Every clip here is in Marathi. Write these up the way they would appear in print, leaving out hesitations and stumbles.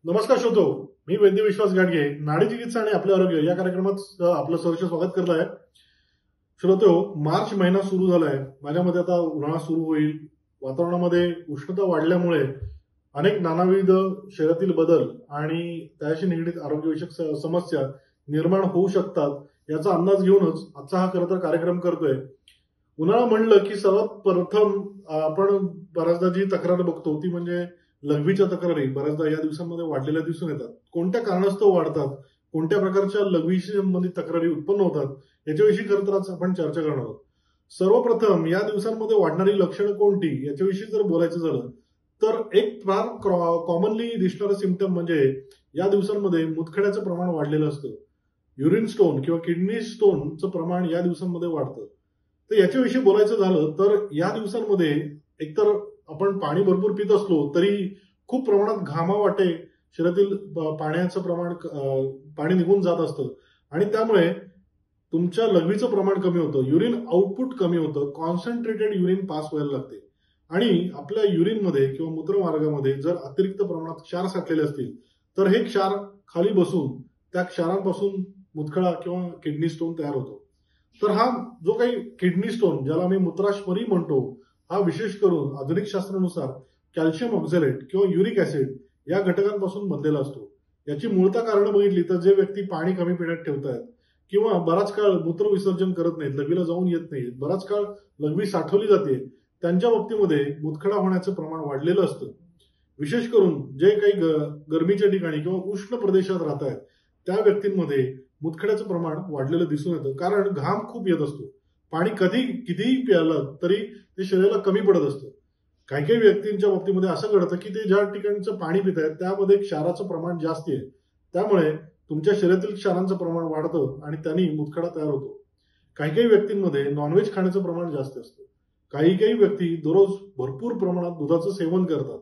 नमस्कार श्रोतो, मी वैद्य विश्वास गाडगे नाडी चिकित्सा आणि आपले आरोग्य या कार्यक्रमात आपलं सहर्ष स्वागत करत आहे. श्रोतो, मार्च महिना सुरू झालाय. माझ्या मते आता उन्हाळा सुरू होईल. वातावरणामध्ये उष्णता वाढल्यामुळे अनेक नानाविध शरीरातील बदल आणि त्याशी निगडीत आरोग्यविषयक समस्या निर्माण होऊ शकतात. याचा अंदाज घेऊनच आजचा हा खरं तर कार्यक्रम करतोय. उन्हाळा म्हणलं की सर्वात प्रथम आपण बऱ्याचदा जी तक्रार बघतो ती म्हणजे लघवीच्या तक्रारी बऱ्याचदा या दिवसांमध्ये वाढलेल्या दिसून येतात. कोणत्या कारणास्तव वाढतात, कोणत्या प्रकारच्या लघवीशी संबंधित तक्रारी उत्पन्न होतात याच्याविषयी खरं तर आज आपण चर्चा करणार आहोत. सर्वप्रथम या दिवसांमध्ये वाढणारी लक्षणं कोणती याच्याविषयी जर बोलायचं झालं तर एक फार कॉमनली दिसणारं सिम्पटम म्हणजे या दिवसांमध्ये मुतखड्याचं प्रमाण वाढलेलं असतं. युरिन स्टोन किंवा किडनी स्टोनचं प्रमाण या दिवसांमध्ये वाढतं. तर याच्याविषयी बोलायचं झालं तर या दिवसांमध्ये एकतर आपण पाणी भरपूर पित असलो तरी खूप प्रमाणात घामावाटे शरीरातील पाण्याचं प्रमाण पाणी निघून जात असतं आणि त्यामुळे तुमच्या लघवीचं प्रमाण कमी होतं, युरिन आउटपुट कमी होतं, कॉन्सन्ट्रेटेड युरिन पास व्हायला लागते आणि आपल्या युरिनमध्ये किंवा मूत्रमार्गामध्ये जर अतिरिक्त प्रमाणात क्षार साठलेले असतील तर हे क्षार खाली बसून त्या क्षारांपासून मुतखडा किंवा किडनी स्टोन तयार होतो. तर हा जो काही किडनी स्टोन ज्याला आम्ही मूत्राशमरी म्हणतो हा विशेष करून आधुनिक शास्त्रानुसार कॅल्शियम ऑक्झॅलेट किंवा युरिक ऍसिड या घटकांपासून बनलेला असतो. याची मूळता कारण बघितली तर जे व्यक्ती पाणी कमी पिण्यात ठेवतायत किंवा बराच काळ मूत्र विसर्जन करत नाहीत, लघवीला जाऊन येत नाहीत, बराच काळ लघवी साठवली जाते, त्यांच्या बाबतीमध्ये मुतखडा होण्याचं प्रमाण वाढलेलं असतं. विशेष करून जे काही गरमीच्या ठिकाणी किंवा उष्ण प्रदेशात राहत आहेत त्या व्यक्तींमध्ये मुतखड्याचं प्रमाण वाढलेलं दिसून येतं. कारण घाम खूप येत असतो. पाणी कितीही प्यायलं तरी ते शरीराला कमी पडत असतं. काही काही व्यक्तींच्या बाबतीमध्ये असं घडतं की ते ज्या ठिकाणचं पाणी पित आहेत त्यामध्ये क्षाराचं प्रमाण जास्त आहे. त्यामुळे तुमच्या शरीरातील क्षारांचं प्रमाण वाढतं आणि त्यांनी मुतखडा तयार होतो. काही काही व्यक्तींमध्ये नॉनव्हेज खाण्याचं प्रमाण जास्त असतं. काही काही व्यक्ती दररोज भरपूर प्रमाणात दुधाचं सेवन करतात.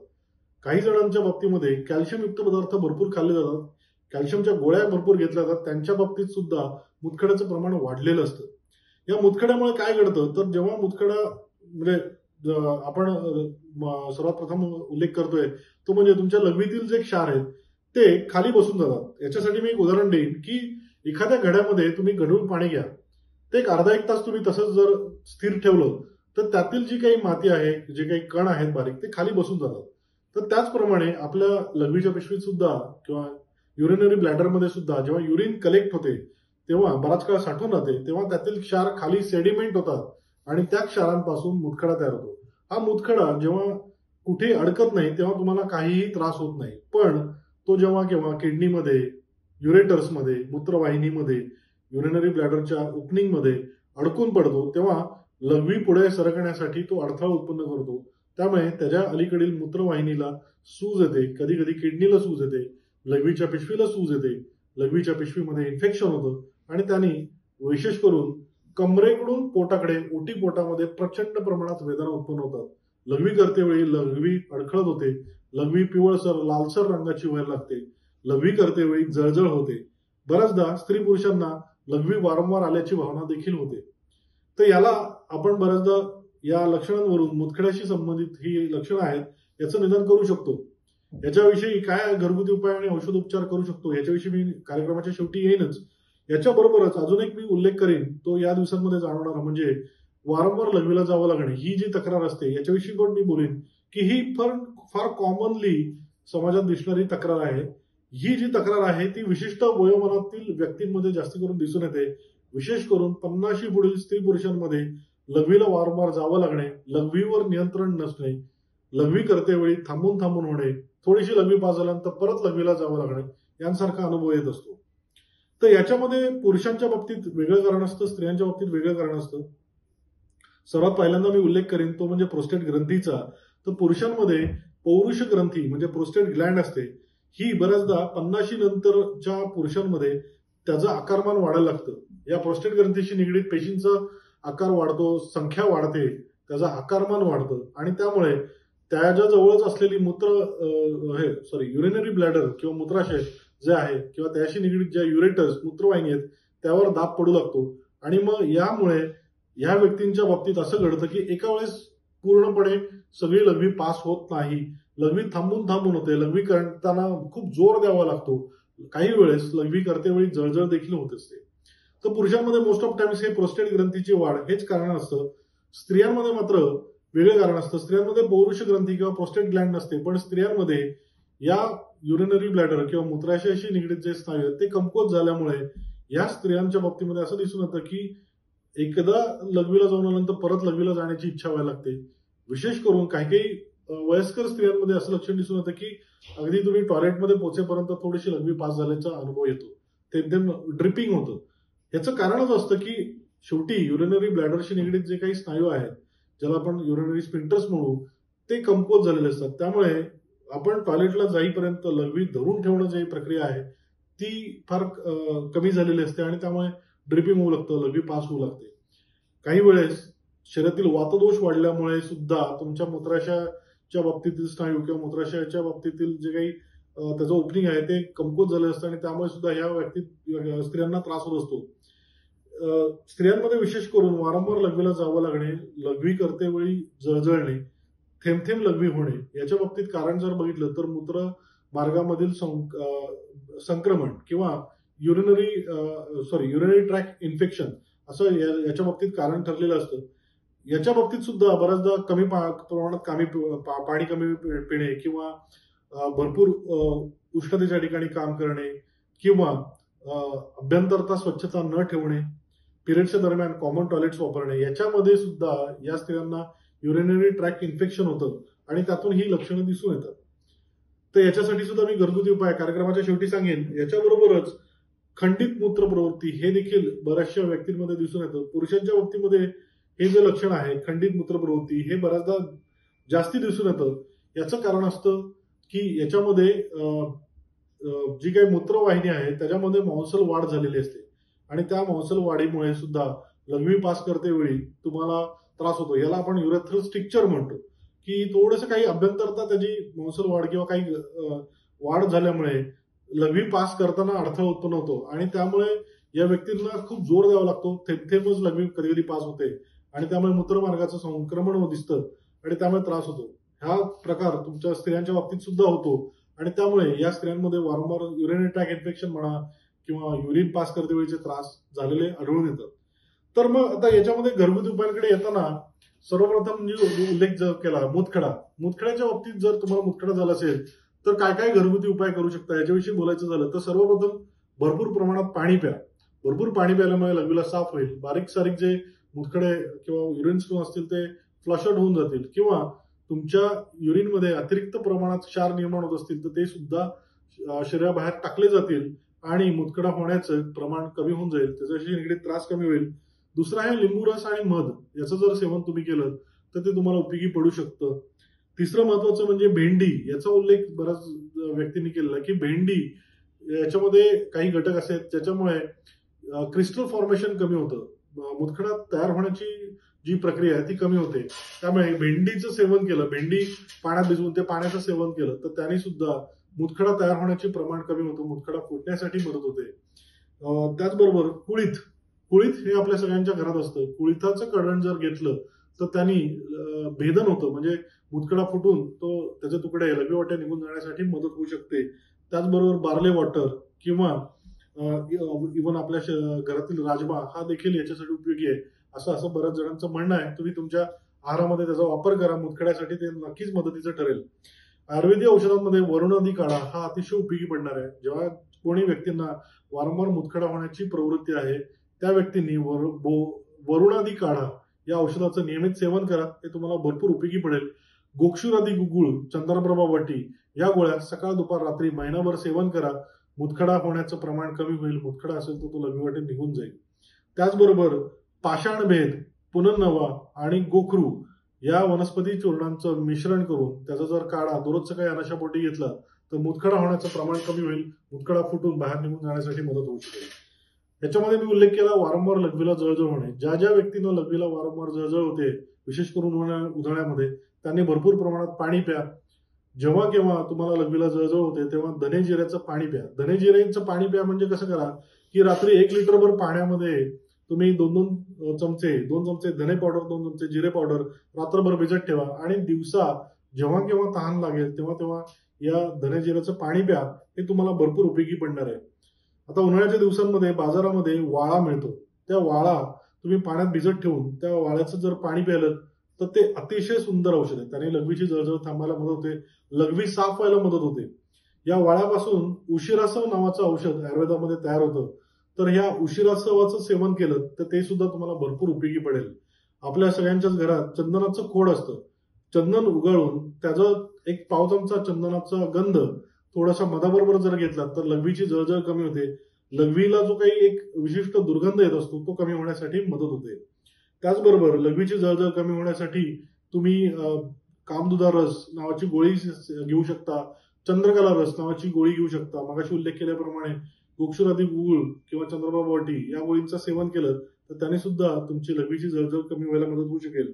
काही जणांच्या बाबतीमध्ये कॅल्शियमयुक्त पदार्थ भरपूर खाल्ले जातात, कॅल्शियमच्या गोळ्या भरपूर घेतल्या जातात, त्यांच्या बाबतीत सुद्धा मुतखड्याचं प्रमाण वाढलेलं असतं. या मुतखड्यामुळे काय घडतं तर जेव्हा मुतखडा म्हणजे आपण सर्वात प्रथम उल्लेख करतोय तो म्हणजे तुमच्या लघवीतील जे क्षार आहेत ते खाली बसून जातात. याच्यासाठी मी एक उदाहरण देईन की एखाद्या घड्यामध्ये तुम्ही गढूळ पाणी घ्या, ते एक अर्धा एक तास तुम्ही तसंच जर स्थिर ठेवलं तर त्यातील जी काही माती आहे, जे काही कण आहेत बारीक, ते खाली बसून जातात. तर त्याचप्रमाणे आपल्या लघवीच्या पिशवीत सुद्धा किंवा युरिनरी ब्लॅडरमध्ये सुद्धा जेव्हा युरिन कलेक्ट होते तेव्हा बराच काळ साठवून राहते तेव्हा त्यातील क्षार खाली सेडिमेंट होतात आणि त्या क्षारांपासून मुतखडा तयार होतो. हा मुतखडा जेव्हा कुठे अडकत नाही तेव्हा तुम्हाला काहीही त्रास होत नाही, पण तो जेव्हा केव्हा किडनीमध्ये, युरेटर्समध्ये, मूत्रवाहिनीमध्ये, युरिनरी ब्लॅडरच्या ओपनिंगमध्ये अडकून पडतो तेव्हा लघवी पुढे सरकण्यासाठी तो अडथळा उत्पन्न करतो. त्यामुळे त्याच्या अलीकडील मूत्रवाहिनीला सूज येते, कधी कधी किडनीला सूज येते, लघवीच्या पिशवीला सूज येते, लघवीच्या पिशवीमध्ये इन्फेक्शन होतं आणि त्यांनी विशेष करून कमरेकडून पोटाकडे ओटी पोटामध्ये प्रचंड प्रमाणात वेदना उत्पन्न होतात. लघवी करतेवेळी लघवी अडखळत होते, लघवी पिवळसर लालसर रंगाची व्हायला लागते, लघवी करतेवेळी जळजळ होते. बऱ्याचदा स्त्री पुरुषांना लघवी वारंवार आल्याची भावना देखील होते. तर याला आपण बऱ्याचदा या लक्षणांवरून मुतखड्याशी संबंधित ही लक्षणं आहेत याचं निदान करू शकतो. याच्याविषयी काय घरगुती उपाय आणि औषधोपचार करू शकतो याच्याविषयी मी कार्यक्रमाच्या शेवटी येईनच. याच्याबरोबरच अजून एक मी उल्लेख करेन तो या दिवसांमध्ये जाणवणारा म्हणजे वारंवार लघवीला जावं लागणे ही जी तक्रार असते याच्याविषयी पण मी बोलेन की ही फार कॉमनली समाजात दिसणारी तक्रार आहे. ही जी तक्रार आहे ती विशिष्ट वयोमानातील व्यक्तींमध्ये जास्त करून दिसून येते. विशेष करून 50 पुढील स्त्री पुरुषांमध्ये लघवीला वारंवार जावं लागणे, लघवीवर नियंत्रण नसणे, लघवी करतेवेळी थांबून थांबून होणे, थोडीशी लघवी पास झाल्यानंतर परत लघवीला जावं लागणे यांसारखा अनुभव येत असतो. तर याच्यामध्ये पुरुषांच्या बाबतीत वेगळं कारण असतं, स्त्रियांच्या बाबतीत वेगळं कारण असतं. सर्वात पहिल्यांदा मी उल्लेख करेन तो म्हणजे प्रोस्टेट ग्रंथीचा. तर पुरुषांमध्ये पौरुष ग्रंथी म्हणजे प्रोस्टेट ग्लँड असते, ही बऱ्याचदा 50 नंतरच्या पुरुषांमध्ये त्याचं आकारमान वाढायला लागतं. या प्रोस्टेट ग्रंथीशी निगडीत पेशींचा आकार वाढतो, संख्या वाढते, त्याचं आकारमान वाढतं आणि त्यामुळे त्याच्या जवळच असलेली युरिनरी ब्लॅडर किंवा मूत्राशय जे आहे किंवा त्याशी निगडीत ज्या युरेटर्स मूत्रवाहिनी आहेत त्यावर दाब पडू लागतो आणि मग यामुळे या व्यक्तींच्या बाबतीत असं घडतं की एका वेळेस पूर्णपणे सगळी लघवी पास होत नाही लघवी थांबून थांबून होते. लघवी करताना खूप जोर द्यावा लागतो. काही वेळेस लघवी करतेवेळी जळजळ देखील होत असते. तर पुरुषांमध्ये मोस्ट ऑफ टाइम्स हे प्रोस्टेट ग्रंथीची वाढ हेच कारण असतं. स्त्रियांमध्ये मात्र वेगळे कारण असतं. स्त्रियांमध्ये पौरुष ग्रंथी किंवा प्रोस्टेट ग्लँड नसते, पण स्त्रियांमध्ये या युरिनरी ब्लॅडर किंवा मूत्राशयाशी निगडीत जे स्नायू आहेत ते कमकुवत झाल्यामुळे या स्त्रियांच्या बाबतीमध्ये असं दिसून येतं की एकदा लघवीला जाऊन आल्यानंतर परत लघवीला जाण्याची इच्छा व्हायला लागते. विशेष करून काही काही वयस्कर स्त्रियांमध्ये असं लक्षण दिसून येतं की अगदी तुम्ही टॉयलेटमध्ये पोहोचेपर्यंत थोडीशी लघवी पास झाल्याचा अनुभव येतो. ते ड्रिपिंग होतं. याचं कारणच असतं की शेवटी युरिनरी ब्लॅडरशी निगडीत जे काही स्नायू आहेत, ज्याला आपण युरिनरी स्पिंक्टर्स म्हणू, ते कमकुवत झालेले असतात. त्यामुळे आपण टॉयलेटला जाईपर्यंत लघवी धरून ठेवणं जी प्रक्रिया आहे ती फार कमी झालेली असते आणि त्यामुळे ड्रिपिंग होऊ लागतं, लघवी पास होऊ लागते. काही वेळेस शरीरातील वातदोष वाढल्यामुळे सुद्धा तुमच्या मूत्राशयाच्या बाबतीतील स्नायू किंवा मूत्राशयाच्या बाबतीतील जे काही त्याचं ओपनिंग आहे ते कमकुवत झाले असतं आणि त्यामुळे सुद्धा या स्त्रियांना त्रास होत असतो. स्त्रियांमध्ये विशेष करून वारंवार लघवीला जावं लागणे, लघवी करतेवेळी जळजळणे, थेंब थेंब लघवी होणे, याच्या बाबतीत कारण जर बघितलं तर मूत्र मार्गामधील संक्रमण किंवा युरिनरी ट्रॅक इन्फेक्शन असं याच्या बाबतीत कारण ठरलेलं असतं. याच्या बाबतीत सुद्धा बऱ्याचदा कमी प्रमाणात पाणी कमी पिणे किंवा भरपूर उष्णतेच्या ठिकाणी काम करणे किंवा अभ्यंतरता स्वच्छता न ठेवणे, पिरियडच्या दरम्यान कॉमन टॉयलेट्स वापरणे, याच्यामध्ये सुद्धा या स्त्रियांना युरिनरी ट्रॅक इन्फेक्शन होतं आणि त्यातून ही लक्षणं दिसून येतात. तर याच्यासाठी सुद्धा मी घरगुती उपाय कार्यक्रमाच्या शेवटी सांगेन. याच्याबरोबरच खंडित मूत्र प्रवृत्ती हे देखील बऱ्याचशा व्यक्तींमध्ये दिसून येतं. पुरुषांच्या बाबतीमध्ये हे जे लक्षण आहे खंडित मूत्र प्रवृत्ती हे बऱ्याचदा जास्ती दिसून येतं. याचं कारण असतं की याच्यामध्ये जी काही मूत्रवाहिनी आहे त्याच्यामध्ये मांसल वाढ झालेली असते आणि त्या मांसल वाढीमुळे सुद्धा लघवी पास करतेवेळी तुम्हाला त्रास होतो. याला आपण युरेथ्रल स्ट्रिक्चर म्हणतो की थोडंसं काही अभ्यंतरता त्याची मांसल वाढ किंवा काही वाढ झाल्यामुळे लघवी पास करताना अडथळा उत्पन्न होतो आणि त्यामुळे या व्यक्तींना खूप जोर द्यावा लागतो. थेंब लघवी कधी कधी पास होते आणि त्यामुळे मूत्रमार्गाचं संक्रमण दिसतं आणि त्यामुळे त्रास होतो. हा प्रकार तुमच्या स्त्रियांच्या बाबतीत सुद्धा होतो आणि त्यामुळे या स्त्रियांमध्ये वारंवार युरिनरी ट्रॅक इन्फेक्शन म्हणा किंवा युरिन पास करतेवेळीचे त्रास झालेले आढळून येतात. तर मग आता याच्यामध्ये घरगुती उपायांकडे येताना सर्वप्रथम जो उल्लेख जर केला मुतखड्याच्या बाबतीत जर तुम्हाला मुतखडा झाला असेल तर काय काय घरगुती उपाय करू शकता याच्याविषयी बोलायचं झालं तर सर्वप्रथम भरपूर प्रमाणात पाणी प्या. भरपूर पाणी प्यायल्यामुळे लघवीला साफ होईल. बारीक सारीक जे मुतखडे किंवा युरिन स्टोन असतील ते फ्लश आउट होऊन जातील किंवा तुमच्या युरिनमध्ये अतिरिक्त प्रमाणात क्षार निर्माण होत असतील तर ते सुद्धा शरीराबाहेर टाकले जातील आणि मुतखडा होण्याचं प्रमाण कमी होऊन जाईल. त्याच्याशी निगडीत त्रास कमी होईल. दुसरा आहे लिंबू रस आणि मध याचं जर सेवन तुम्ही केलं तर ते तुम्हाला उपयोगी पडू शकतं. तिसरं महत्वाचं म्हणजे भेंडी. याचा उल्लेख बऱ्याच व्यक्तींनी केलेला की भेंडी याच्यामध्ये काही घटक असतात ज्याच्यामुळे क्रिस्टल फॉर्मेशन कमी होतं. मुतखडा तयार होण्याची जी प्रक्रिया आहे ती कमी होते. त्यामुळे भेंडीचं सेवन केलं, भेंडी पाण्यात भिजवून ते पाण्याचं सेवन केलं तर त्याने सुद्धा मुतखडा तयार होण्याचे प्रमाण कमी होतं. मुतखडा फुटण्यासाठी मदत होते. त्याचबरोबर कुळीथ हे आपल्या सगळ्यांच्या घरात असतं. कुळीथाचं कडण जर घेतलं तर त्यांनी भेदन होतं म्हणजे मुतखडा फुटून तो त्याचे तुकडे लघवी वाट्या निघून जाण्यासाठी मदत होऊ शकते. त्याचबरोबर बार्ले वॉटर किंवा इव्हन आपल्या घरातील राजमा हा देखील याच्यासाठी उपयोगी आहे असं बऱ्याच जणांचं म्हणणं आहे. तुम्ही तुमच्या आहारामध्ये त्याचा वापर करा. मुतखड्यासाठी ते नक्कीच मदतीचं ठरेल. आयुर्वेदिक औषधांमध्ये वरुणादी काढा हा अतिशय उपयोगी पडणार आहे. जेव्हा कोणी व्यक्तींना वारंवार मुतखडा होण्याची प्रवृत्ती आहे त्या व्यक्तींनी वरुणादी काढा या औषधाचं नियमित सेवन करा. ते तुम्हाला भरपूर उपयोगी पडेल. गोक्षुरादी गुगुळ, चंद्रप्रभा वाटी या गोळ्या सकाळ दुपार रात्री महिनाभर सेवन करा. मुतखडा होण्याचं प्रमाण कमी होईल. मुतखडा असेल तर तो लघवी वाटेत निघून जाईल. त्याचबरोबर पाषाणभेद, पुनर्नवा आणि गोखरू या वनस्पती चूर्णांचं मिश्रण करून त्याचा जर काढा दररोज सकाळी अनाशापोटी घेतला तर मुतखडा होण्याचं प्रमाण कमी होईल. मुतखडा फुटून बाहेर निघून जाण्यासाठी मदत होऊ शकेल. याच्यामध्ये मी उल्लेख केला वारंवार लघवीला जळजळ होणे. ज्या व्यक्तींना लघवीला वारंवार जळजळ होते विशेष करून उन्हाळ्यामध्ये त्यांनी भरपूर प्रमाणात पाणी प्या. जेव्हा केव्हा तुम्हाला लघवीला जळजळ होते तेव्हा धने जिऱ्याचं पाणी प्या. धने जिऱ्याचं पाणी प्या म्हणजे कसं करा की रात्री 1 लिटरभर पाण्यामध्ये तुम्ही 2 चमचे धने पावडर, 2 चमचे जिरे पावडर रात्रभर भिजत ठेवा आणि दिवसा जेव्हा केव्हा तहान लागेल तेव्हा तेव्हा या धनेजिऱ्याचं पाणी प्या. हे तुम्हाला भरपूर उपयोगी पडणार आहे. आता उन्हाळ्याच्या दिवसांमध्ये बाजारामध्ये वाळा मिळतो. त्या वाळा तुम्ही पाण्यात भिजत ठेवून त्या वाळ्याचं जर पाणी प्यायलं तर ते अतिशय सुंदर औषध आहे. त्याने लघवीची जळजळ थांबायला मदत होते, लघवी साफ व्हायला मदत होते. या वाळ्यापासून उशिरासव नावाचं औषध आयुर्वेदामध्ये तयार होतं. तर ह्या उशिरासवाचं सेवन केलं तर ते सुद्धा तुम्हाला भरपूर उपयोगी पडेल. आपल्या सगळ्यांच्याच घरात चंदनाचं खोड असतं. चंदन उगाळून त्याचं एक पाव चमचा चंदनाचा गंध थोडासा मधाबरोबर जर घेतला तर लघवीची जळजळ कमी होते. लघवीला जो काही एक विशिष्ट दुर्गंध येत असतो तो कमी होण्यासाठी मदत होते. त्याचबरोबर लघवीची जळजळ कमी होण्यासाठी तुम्ही कामदुधा रस नावाची गोळी घेऊ शकता. चंद्रकला रस नावाची गोळी घेऊ शकता. मगाशी उल्लेख केल्याप्रमाणे गोक्षुरादी गुळ किंवा चंद्रबाबा वाटी या गोळींचं सेवन केलं तर त्याने सुद्धा तुमची लघवीची जळजळ कमी व्हायला मदत होऊ शकेल.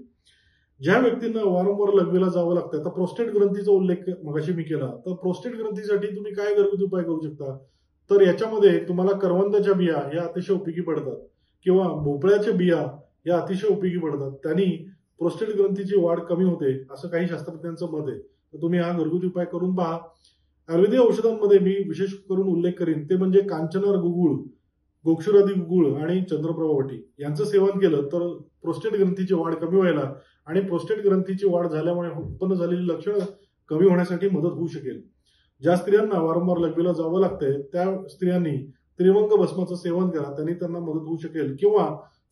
ज्या व्यक्तींना वारंवार लघवीला जावं लागतं, आता प्रोस्टेट ग्रंथीचा उल्लेख मगाशी मी केला, तर प्रोस्टेट ग्रंथीसाठी तुम्ही काय घरगुती उपाय करू शकता. तर याच्यामध्ये तुम्हाला करवंदाच्या बिया या अतिशय उपयोगी पडतात किंवा भोपळ्याच्या बिया या अतिशय उपयोगी पडतात. त्यांनी प्रोस्टेट ग्रंथीची वाढ कमी होते असं काही शास्त्रज्ञांचं मत आहे. तर तुम्ही हा घरगुती उपाय करून पहा. आयुर्वेदिक औषधांमध्ये मी विशेष करून उल्लेख करीन ते म्हणजे कांचनार गुगुळ, गोक्षुरादी गुगुळ आणि चंद्रप्रभा वाटी यांचं सेवन केलं तर प्रोस्टेट ग्रंथीची वाढ कमी व्हायला आणि प्रोस्टेट ग्रंथीची वाढ झाल्यामुळे उत्पन्न झालेली लक्षणं कमी होण्यासाठी मदत होऊ शकेल. ज्या स्त्रियांना वारंवार लघवीला जावं लागतंय त्या स्त्रियांनी त्रिवंग भस्माचं सेवन करा. त्यांनी त्यांना मदत होऊ शकेल. किंवा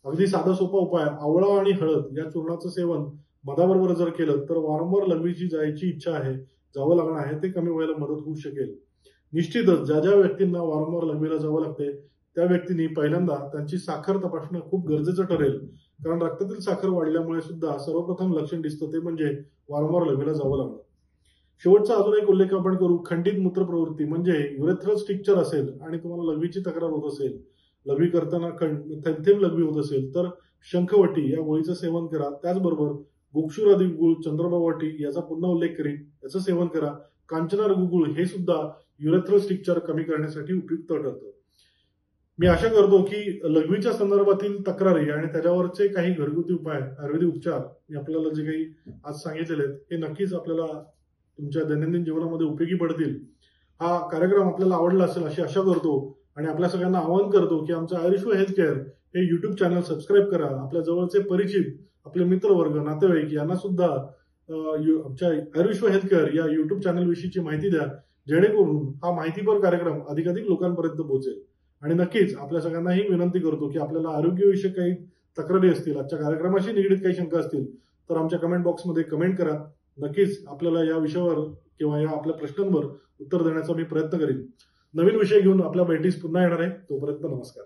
अगदी साधा सोपा उपाय आवळा आणि हळद या चूर्णाचं सेवन मधाबरोबर जर केलं तर वारंवार लघवीची जायची इच्छा आहे, जावं लागणं आहे ते कमी व्हायला मदत होऊ शकेल. निश्चितच ज्या ज्या व्यक्तींना वारंवार लघवीला जावं लागते त्या व्यक्तींनी पहिल्यांदा त्यांची साखर तपासणं खूप गरजेचं ठरेल. कारण रक्तातील साखर वाढल्यामुळे सुद्धा सर्वप्रथम लक्षण दिसतं ते म्हणजे वारंवार लघवीला जावं लागणं. शेवटचा अजून एक उल्लेख आपण करू. खंडित मूत्रप्रवृत्ती म्हणजे युरेथ्रल स्ट्रिक्चर असेल आणि तुम्हाला लघवीची तक्रार होत असेल, लघवी करताना थेंब लघवी होत असेल तर शंखवटी या गोळीचं सेवन करा. त्याचबरोबर गोक्षुरादी गुळ, चंद्रप्रभा वाटी याचा पुन्हा उल्लेख करीन, याचं सेवन करा. कांचनार गुगुळ हे सुद्धा युरेथ्रल स्ट्रिक्चर कमी करण्यासाठी उपयुक्त ठरतं. मी आशा करतो की लघवीच्या संदर्भातील तक्रारी आणि त्याच्यावरचे काही घरगुती उपाय, आयुर्वेदिक उपचार मी आपल्याला जे काही आज सांगितलेले आहेत हे नक्कीच आपल्याला तुमच्या दैनंदिन जीवनामध्ये उपयोगी पडतील. हा कार्यक्रम आपल्याला आवडला असेल अशी आशा करतो आणि आपल्या सगळ्यांना आवाहन करतो की आमचं आयुर्वेद हेल्थ केअर हे युट्यूब चॅनल सबस्क्राईब करा. आपल्या जवळचे परिचित, आपले मित्रवर्ग, नातेवाईक यांना सुद्धा आमच्या आयुर्वेद हेल्थ केअर या युट्यूब चॅनल विषयीची माहिती द्या, जेणेकरून हा माहितीपर कार्यक्रम अधिकाधिक लोकांपर्यंत पोहोचेल. आणि नक्कीच आपल्या सगळ्यांनाही विनंती करतो की आपल्याला आरोग्यविषयक काही तक्रारी असतील, आजच्या कार्यक्रमाशी निगडीत काही शंका असतील तर आमच्या कमेंट बॉक्समध्ये कमेंट करा. नक्कीच आपल्याला या विषयावर किंवा या आपल्या प्रश्नांवर उत्तर देण्याचा मी प्रयत्न करीन. नवीन विषय घेऊन आपल्या भेटीस पुन्हा येणार आहे. तोपर्यंत नमस्कार.